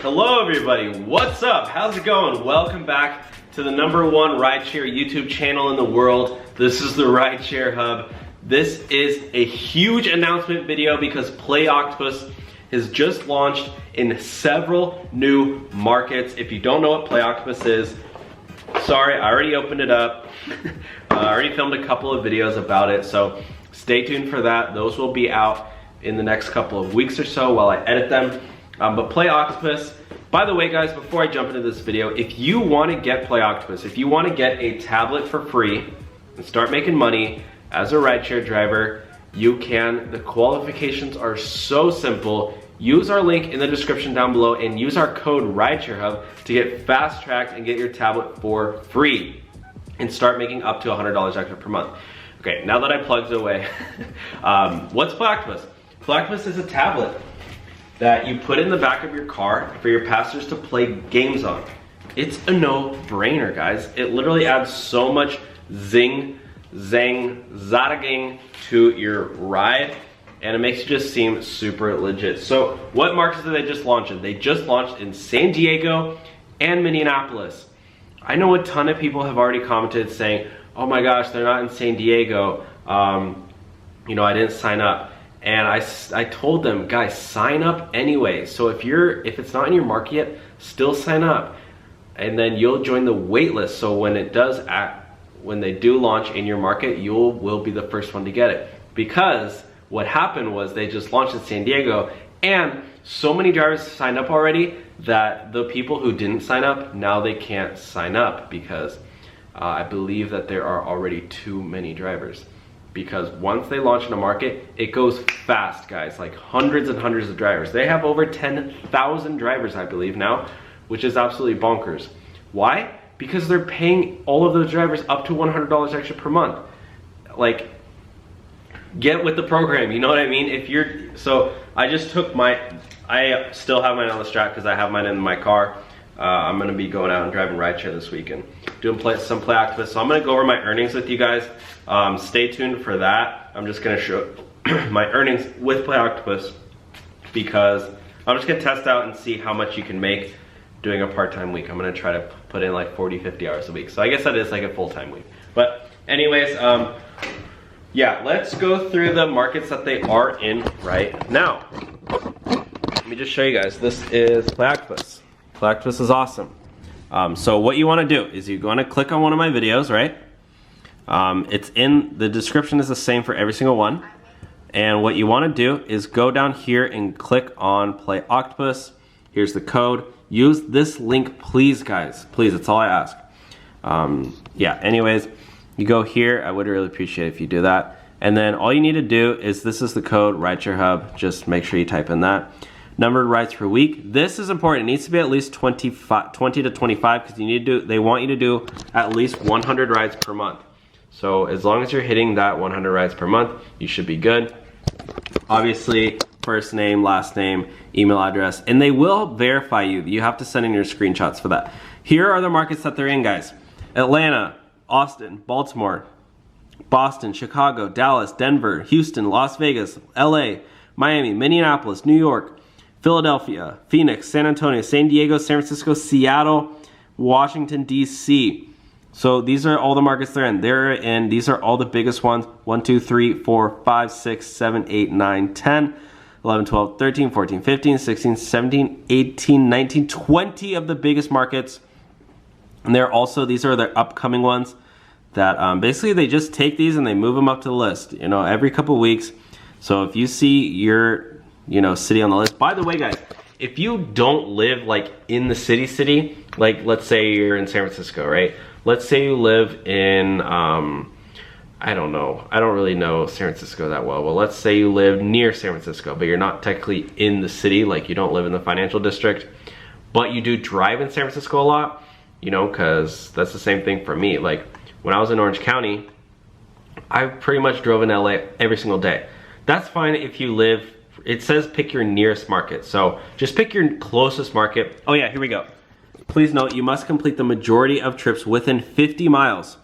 hello everybody, what's up? How's it going? Welcome back to the #1 rideshare YouTube channel in the world. This is the Rideshare Hub. This is a huge announcement video because Play Octopus has just launched in several new markets. If you don't know what Play Octopus is, sorry, I already opened it up. I already filmed a couple of videos about it, so stay tuned for that. Those will be out in the next couple of weeks or so while I edit them. But Play Octopus, by the way guys, before I jump into this video, if you want to get Play Octopus, if you want to get a tablet for free and start making money as a rideshare driver, you can. The qualifications are so simple. Use our link in the description down below and use our code RideshareHub to get fast-tracked and get your tablet for free and start making up to $100 extra per month. Okay, now that I plugged it away, what's Play Octopus? Play Octopus is a tablet that you put in the back of your car for your passengers to play games on. It's a no-brainer, guys. It literally adds so much zing, zang, zadagang to your ride, and it makes it just seem super legit. So what markets did they just launch in? They just launched in San Diego and Minneapolis. I know a ton of people have already commented saying, oh my gosh, they're not in San Diego. You know, I didn't sign up. And I told them, guys, sign up anyway. So if it's not in your market yet, still sign up. And then you'll join the wait list. So when they do launch in your market, you will be the first one to get it. Because what happened was they just launched in San Diego and so many drivers signed up already that the people who didn't sign up, now they can't sign up because I believe that there are already too many drivers. Because once they launch in a market, it goes fast, guys, like hundreds and hundreds of drivers. They have over 10,000 drivers, I believe now, which is absolutely bonkers. Why? Because they're paying all of those drivers up to $100 extra per month. Like, get with the program, you know what I mean? So I just took I still have mine on the strap because I have mine in my car. I'm gonna be going out and driving rideshare this weekend, doing some Play Octopus. So I'm gonna go over my earnings with you guys. Stay tuned for that. I'm just gonna show my earnings with Play Octopus because I'm just gonna test out and see how much you can make doing a part-time week. I'm gonna try to put in like 40, 50 hours a week. So I guess that is like a full-time week. But anyways, yeah, let's go through the markets that they are in right now. Let me just show you guys. This is Play Octopus. Play Octopus is awesome. So what you want to do is you want to click on one of my videos, right? It's in the description is the same for every single one. And what you want to do is go down here and click on Play Octopus. Here's the code. Use this link, please, guys. Please, that's all I ask. Yeah. Anyways, you go here. I would really appreciate it if you do that. And then all you need to do is this is the code Rideshare Hub. Just make sure you type in that. Numbered rides per week. This is important. It needs to be at least 20 to 25 because they want you to do at least 100 rides per month. So as long as you're hitting that 100 rides per month, you should be good. Obviously, first name, last name, email address, and they will verify you. You have to send in your screenshots for that. Here are the markets that they're in, guys. Atlanta, Austin, Baltimore, Boston, Chicago, Dallas, Denver, Houston, Las Vegas, LA, Miami, Minneapolis, New York, Philadelphia, Phoenix, San Antonio, San Diego, San Francisco, Seattle, Washington, D.C. So these are all the markets they're in. These are all the biggest ones. 1, 2, 3, 4, 5, 6, 7, 8, 9, 10, 11, 12, 13, 14, 15, 16, 17, 18, 19, 20 of the biggest markets. And these are their upcoming ones that basically they just take these and they move them up to the list, you know, every couple of weeks. So if you see your city on the list. By the way, guys, if you don't live like in the city, like let's say you're in San Francisco, right? Let's say you live in, I don't know. I don't really know San Francisco that well. Well, let's say you live near San Francisco, but you're not technically in the city, like you don't live in the financial district, but you do drive in San Francisco a lot, you know, because that's the same thing for me. Like when I was in Orange County, I pretty much drove in LA every single day. That's fine if you live. It says pick your nearest market. So just pick your closest market. Oh yeah, here we go. Please note, you must complete the majority of trips within 50 miles.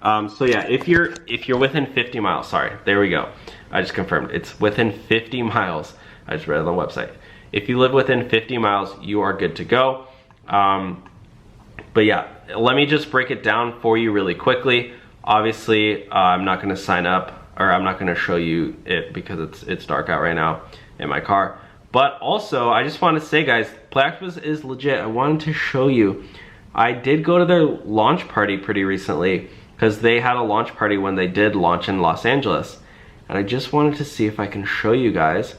So yeah, if you're within 50 miles, sorry, there we go. I just confirmed, it's within 50 miles. I just read it on the website. If you live within 50 miles, you are good to go. But yeah, let me just break it down for you really quickly. Obviously, I'm not gonna sign up, or I'm not gonna show you it because it's dark out right now in my car. But also, I just want to say, guys, Blacklist is legit. I wanted to show you. I did go to their launch party pretty recently because they had a launch party when they did launch in Los Angeles. And I just wanted to see if I can show you guys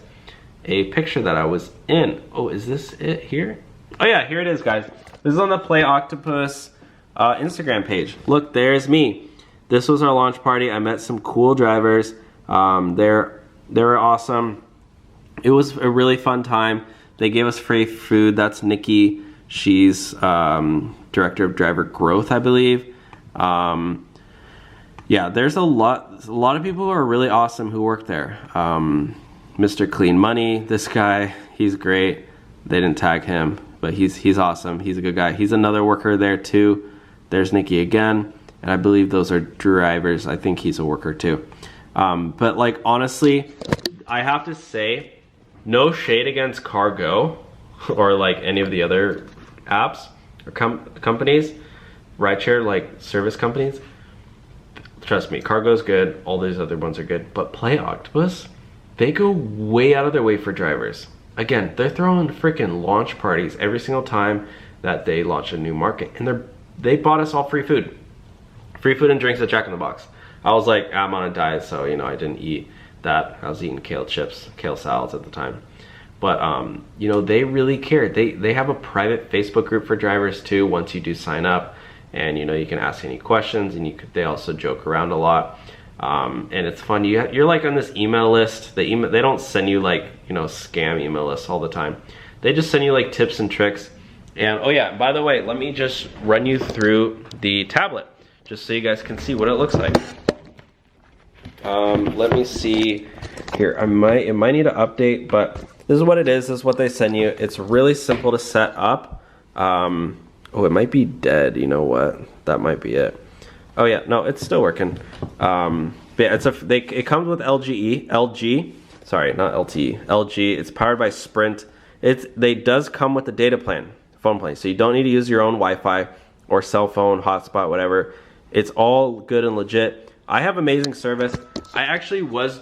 a picture that I was in. Oh, is this it here? Oh yeah, here it is, guys. This is on the Play Octopus Instagram page. Look, there's me. This was our launch party. I met some cool drivers. They were awesome. It was a really fun time. They gave us free food. That's Nikki. She's Director of Driver Growth, I believe. Yeah, there's a lot of people who are really awesome who work there. Mr. Clean Money, this guy, he's great. They didn't tag him, but he's awesome. He's a good guy. He's another worker there too. There's Nikki again, and I believe those are drivers. I think he's a worker too. But like, honestly, I have to say, no shade against Cargo or like any of the other apps or companies, rideshare like service companies. Trust me, Cargo's good, all these other ones are good, but Play Octopus, they go way out of their way for drivers. Again, they're throwing freaking launch parties every single time that they launch a new market, and they bought us all free food and drinks at Jack in the Box. I was like, I'm on a diet, so you know, I didn't eat that. I was eating kale chips, kale salads at the time. But you know, they really care. They have a private Facebook group for drivers too once you do sign up, and you know, you can ask any questions, and they also joke around a lot. And it's fun. You're like on this email list. They don't send you like, you know, scam email lists all the time. They just send you like tips and tricks. And oh yeah, by the way, let me just run you through the tablet just so you guys can see what it looks like. Let me see here. It might need an update, but this is what it is. This is what they send you. It's really simple to set up. Oh, it might be dead. You know what? That might be it. Oh yeah, no, it's still working. But yeah, it comes with LG. Sorry, not LTE. LG. It's powered by Sprint. They does come with the data plan, phone plan. So you don't need to use your own Wi-Fi or cell phone hotspot, whatever. It's all good and legit. I have amazing service. I actually was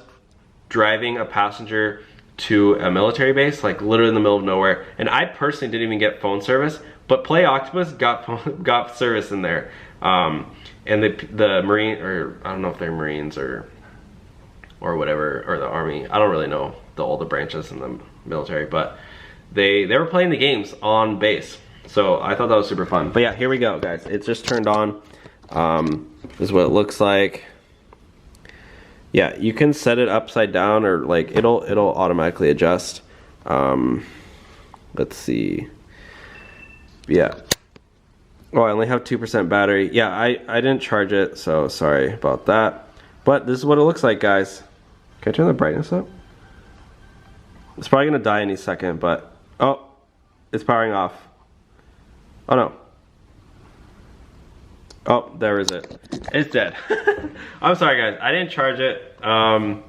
driving a passenger to a military base, like literally in the middle of nowhere, and I personally didn't even get phone service, but Play Octopus got service in there. And the Marine, or I don't know if they're Marines or whatever, or the Army. I don't really know all the branches in the military, but they were playing the games on base. So I thought that was super fun. But yeah, here we go, guys. It's just turned on. This is what it looks like. Yeah, you can set it upside down, or like it'll automatically adjust. Let's see. Yeah. Oh, I only have 2% battery. Yeah, I didn't charge it, so sorry about that. But this is what it looks like, guys. Can I turn the brightness up? It's probably gonna die any second, but oh, it's powering off. Oh no. Oh, there is it. It's dead. I'm sorry, guys. I didn't charge it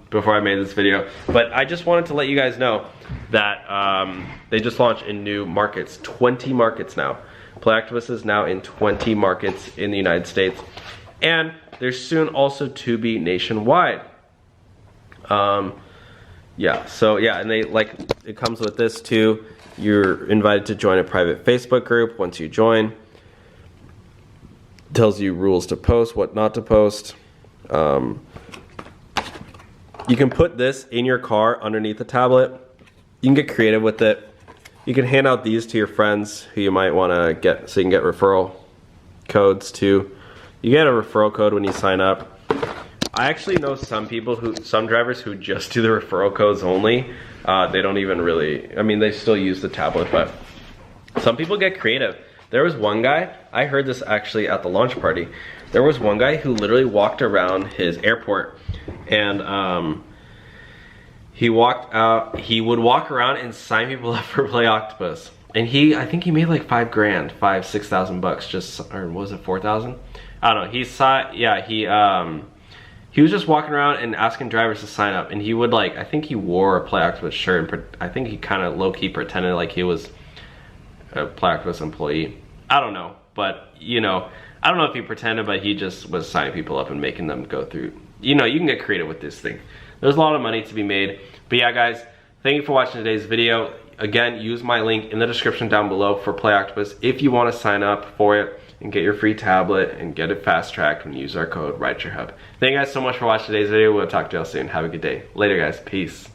before I made this video, but I just wanted to let you guys know that they just launched in new markets, 20 markets now. Play Octopus is now in 20 markets in the United States, and there's soon also to be nationwide. Yeah, so yeah, and it comes with this too. You're invited to join a private Facebook group once you join. Tells you rules to post, what not to post. You can put this in your car underneath the tablet. You can get creative with it. You can hand out these to your friends who you might want to get, so you can get referral codes too. You get a referral code when you sign up. I actually know some drivers who just do the referral codes only. They don't even really, I mean, they still use the tablet, but some people get creative. There was one guy, I heard this actually at the launch party. There was one guy who literally walked around his airport, and he would walk around and sign people up for Play Octopus. And I think he made like $5,000, $6,000 just, or was it 4,000? I don't know. he was just walking around and asking drivers to sign up, and he would like, I think he wore a Play Octopus shirt, and I think he kind of low-key pretended like he was a Play Octopus employee. I don't know, but you know, I don't know if he pretended, but he just was signing people up and making them go through. You know, you can get creative with this thing. There's a lot of money to be made. But yeah, guys, thank you for watching today's video. Again, use my link in the description down below for Play Octopus if you want to sign up for it and get your free tablet and get it fast-tracked and use our code RideshareHub. Thank you guys so much for watching today's video. We'll talk to y'all soon. Have a good day. Later, guys. Peace.